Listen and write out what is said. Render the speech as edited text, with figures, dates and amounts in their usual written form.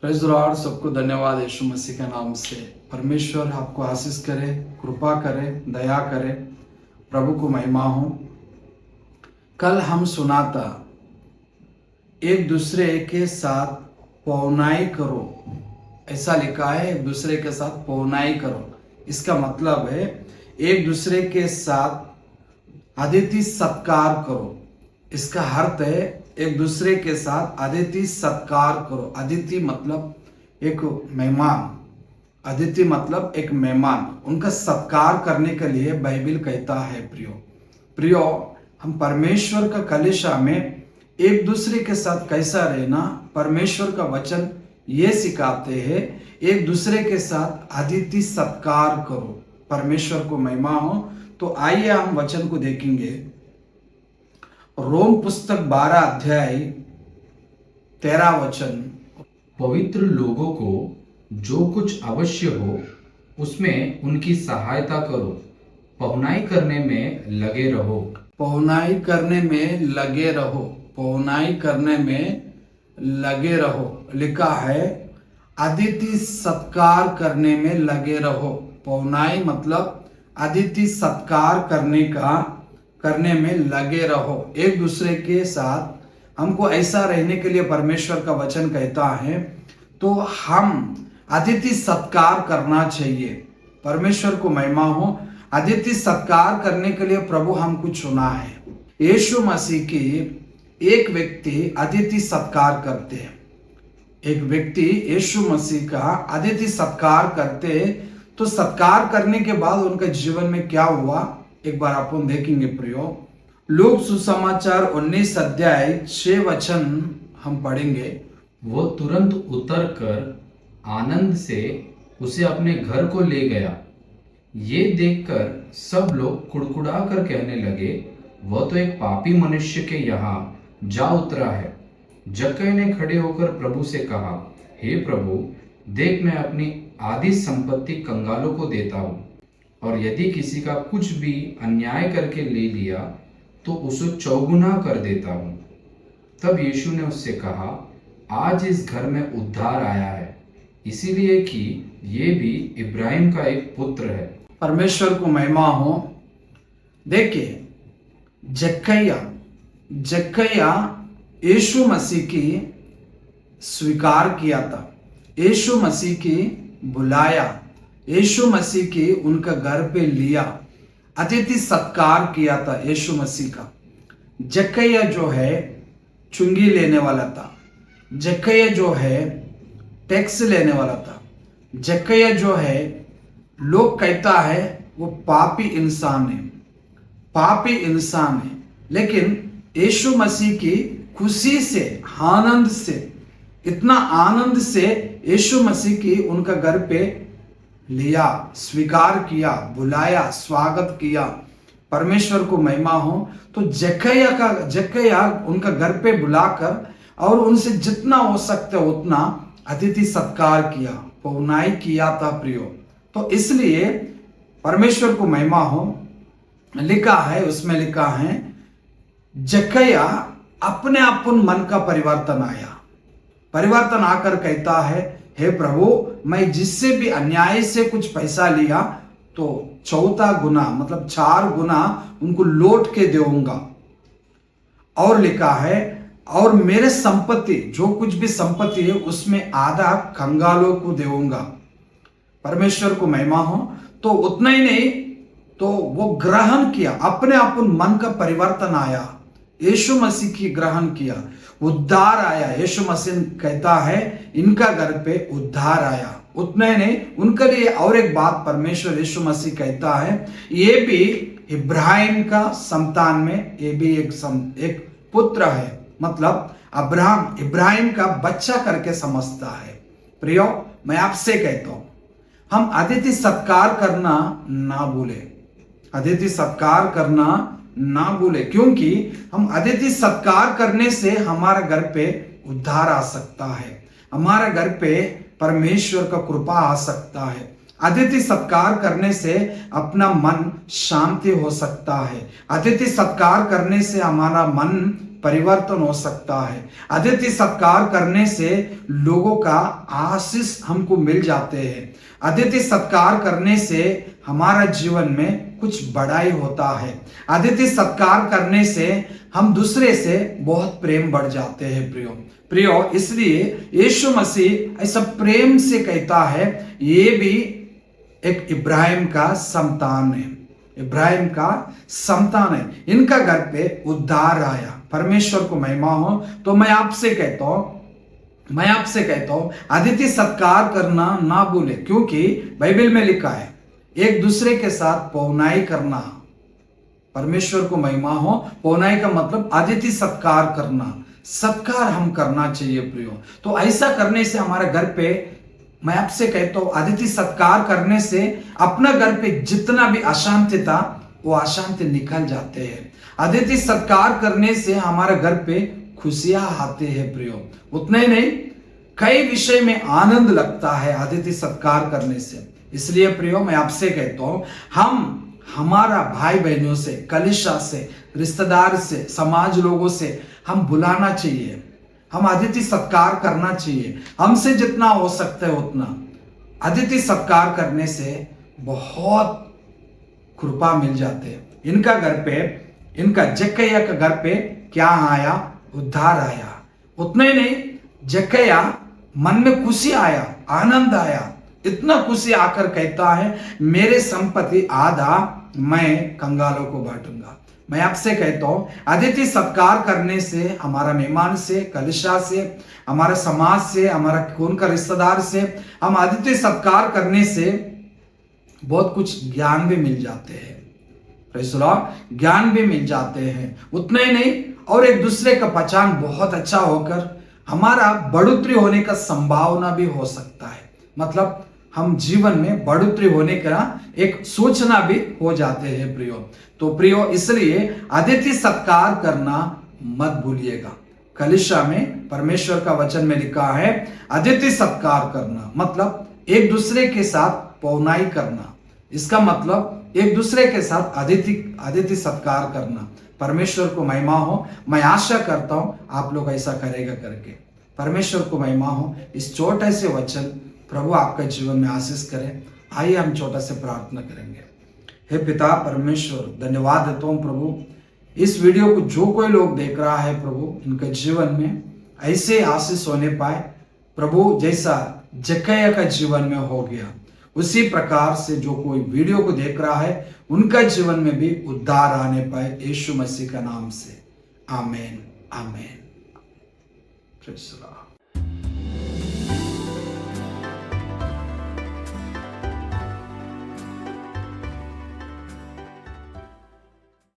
Praise the Lord. सबको धन्यवाद यीशु मसीह के नाम से। परमेश्वर आपको आशीष करे, कृपा करे, दया करे। प्रभु को महिमा हो। कल हम सुना था एक दूसरे के साथ पौनाई करो, ऐसा लिखा है। एक दूसरे के साथ पौनाई करो, इसका मतलब है एक दूसरे के साथ अतिथि सत्कार करो। इसका अर्थ है एक दूसरे के साथ अतिथि सत्कार करो। अतिथि मतलब एक मेहमान, अतिथि मतलब एक मेहमान, उनका सत्कार करने के लिए बाइबल कहता है प्रियो हम परमेश्वर का कलीसिया में एक दूसरे के साथ कैसा रहना, परमेश्वर का वचन ये सिखाते हैं। एक दूसरे के साथ अतिथि सत्कार करो, परमेश्वर को महिमा हो। तो आइए हम वचन को देखेंगे। रोम पुस्तक 12 अध्याय 13 वचन। पवित्र लोगों को जो कुछ आवश्यक हो उसमें उनकी सहायता करो, पहुनाई करने में लगे रहो। पहुनाई करने में लगे रहो, पहुनाई करने में लगे रहो लिखा है। अतिथि सत्कार करने में लगे रहो। पहुनाई मतलब अतिथि सत्कार करने में लगे रहो। एक दूसरे के साथ हमको ऐसा रहने के लिए परमेश्वर का वचन कहता है, तो हम अतिथि सत्कार करना चाहिए। परमेश्वर को महिमा हो। अतिथि सत्कार करने के लिए प्रभु हमको चुना है। यीशु मसीह की एक व्यक्ति अतिथि सत्कार करते हैं। एक व्यक्ति यीशु मसीह का अतिथि सत्कार करते, तो सत्कार करने के बाद उनके जीवन में क्या हुआ एक बार अपन देखेंगे प्रियो। लूक सुसमाचार 19 अध्याय 6 वचन हम पढ़ेंगे। वो तुरंत उतर कर आनंद से उसे अपने घर को ले गया। ये देखकर सब लोग कुड़कुड़ा कर कहने लगे, वह तो एक पापी मनुष्य के यहाँ जा उतरा है। जक्कई ने खड़े होकर प्रभु से कहा, हे प्रभु, देख मैं अपनी आधी संपत्ति कंगालों को देता हूँ, और यदि किसी का कुछ भी अन्याय करके ले लिया तो उसे चौगुना कर देता हूँ। तब यीशु ने उससे कहा, आज इस घर में उद्धार आया है, इसीलिए कि ये भी इब्राहिम का एक पुत्र है। परमेश्वर को महिमा हो। देखिए, जक्कैया यीशु मसीह की स्वीकार किया था, यीशु मसीह की बुलाया, यीशु मसीह की उनका घर पे लिया, अतिथि सत्कार किया था यीशु मसीह का। जक्कैया जो है चुंगी लेने वाला था, जक्कैया जो है टैक्स लेने वाला था, जक्कैया जो है लोग कहता है वो पापी इंसान है, पापी इंसान है। लेकिन यीशु मसीह की खुशी से, आनंद से, इतना आनंद से यीशु मसीह की उनका घर पे लिया, स्वीकार किया, बुलाया, स्वागत किया। परमेश्वर को महिमा हो। तो जक्कैया उनका घर पे बुलाकर और उनसे जितना हो सकता उतना अतिथि सत्कार किया, पहुनाई किया था प्रियो। तो इसलिए परमेश्वर को महिमा हो। लिखा है, उसमें लिखा है, जक्कैया अपने अपन मन का परिवर्तन आया, परिवर्तन आकर कहता है, हे प्रभु, मैं जिससे भी अन्याय से कुछ पैसा लिया तो चौथा गुना मतलब 4 गुना उनको लौट के दूंगा। और लिखा है, और मेरे संपत्ति जो कुछ भी संपत्ति है उसमें आधा कंगालों को दूंगा। परमेश्वर को महिमा हो। तो उतना ही नहीं, तो वो ग्रहण किया, अपने अपन मन का परिवर्तन आया, यीशु मसीह की ग्रहण किया, उद्धार आया। यीशु मसीह कहता है इनका घर पे उद्धार आया। उतना ही नहीं, उनके लिए और एक बात परमेश्वर यीशु मसीह कहता है, ये भी इब्राहिम का संतान में ये भी एक पुत्र है, मतलब इब्राहिम का बच्चा करके समझता है। प्रियो, मैं आपसे कहता हूं, हम अतिथि सत्कार करना ना भूले, अतिथि सत्कार करना ना भूले, क्योंकि हम अतिथि सत्कार करने से हमारे घर पे उद्धार आ सकता है, हमारे घर पे परमेश्वर का कृपा आ सकता है। अतिथि सत्कार करने से अपना मन शांति हो सकता है। अतिथि सत्कार करने से हमारा मन परिवर्तन हो सकता है। अतिथि सत्कार करने से लोगों का आशीष हमको मिल जाते हैं। अतिथि सत्कार करने से हमारा जीवन में कुछ बड़ाई होता है। अतिथि सत्कार करने से हम दूसरे से बहुत प्रेम बढ़ जाते हैं प्रियो। इसलिए यीशु मसीह ऐसा प्रेम से कहता है, ये भी एक इब्राहिम का संतान है, इब्राहिम का संतान है, इनका घर पे उद्धार आया। परमेश्वर को महिमा हो। तो मैं आपसे कहता हूं अतिथि सत्कार करना ना भूले, क्योंकि बाइबल में लिखा है एक दूसरे के साथ पौनाई करना। परमेश्वर को महिमा हो। पौनाई का मतलब अतिथि सत्कार करना, सत्कार हम करना चाहिए प्रियो। तो ऐसा करने से हमारे घर पे, मैं आपसे कहता हूं अतिथि सत्कार करने से अपना घर पे जितना भी अशांति था वो अशांति निकल जाते हैं। अतिथि सत्कार करने से हमारे घर पे खुशियां आते हैं प्रियो। उतना ही नहीं, कई विषय में आनंद लगता है अतिथि सत्कार करने से। इसलिए प्रियो मैं आपसे कहता हूं हम हमारा भाई बहनों से, कलीसिया से, रिश्तेदार से, समाज लोगों से हम बुलाना चाहिए, हम अतिथि सत्कार करना चाहिए। हमसे जितना हो सकता है उतना अतिथि सत्कार करने से बहुत कृपा मिल जाते हैं। इनका घर पे, इनका जक्कैया का घर पे क्या आया? उद्धार आया। उतना ही नहीं, जक्कैया मन में खुशी आया, आनंद आया, इतना खुशी आकर कहता है मेरे संपत्ति आधा मैं कंगालों को बांटूंगा। मैं आपसे कहता हूं अतिथि सत्कार करने से, हमारा मेहमान से, कलीसिया से, हमारे समाज से, हमारा कौन का रिश्तेदार से हम अतिथि सत्कार करने से बहुत कुछ ज्ञान भी मिल जाते हैं। प्रेज़ द लॉर्ड, ज्ञान भी मिल जाते हैं। उतना ही नहीं, और एक दूसरे का पहचान बहुत अच्छा होकर हमारा बढ़ोतरी होने का संभावना भी हो सकता है। मतलब हम जीवन में बढ़ोतरी होने का एक सूचना भी हो जाते हैं प्रियो। तो प्रियो इसलिए अतिथि सत्कार करना मत भूलिएगा। कलीसिया में परमेश्वर का वचन में लिखा है अतिथि सत्कार करना मतलब एक दूसरे के साथ पौनाई करना। इसका मतलब एक दूसरे के साथ अतिथि सत्कार करना। परमेश्वर को महिमा हो। मैं आशा करता हूं आप लोग ऐसा करेगा करके। परमेश्वर को महिमा हो। इस छोटे से वचन प्रभु आपका जीवन में आशीष करें। आइए हम छोटा से प्रार्थना करेंगे। हे पिता परमेश्वर, धन्यवाद देता हूं प्रभु, इस वीडियो को जो कोई लोग देख रहा है प्रभु, इनके जीवन में ऐसे आशीष होने पाए प्रभु, जैसा जक्कैया का जीवन में हो गया, उसी प्रकार से जो कोई वीडियो को देख रहा है उनका जीवन में भी उद्धार आने पाए, यीशु मसीह का नाम से। आमीन, आमीन। Praise the Lord.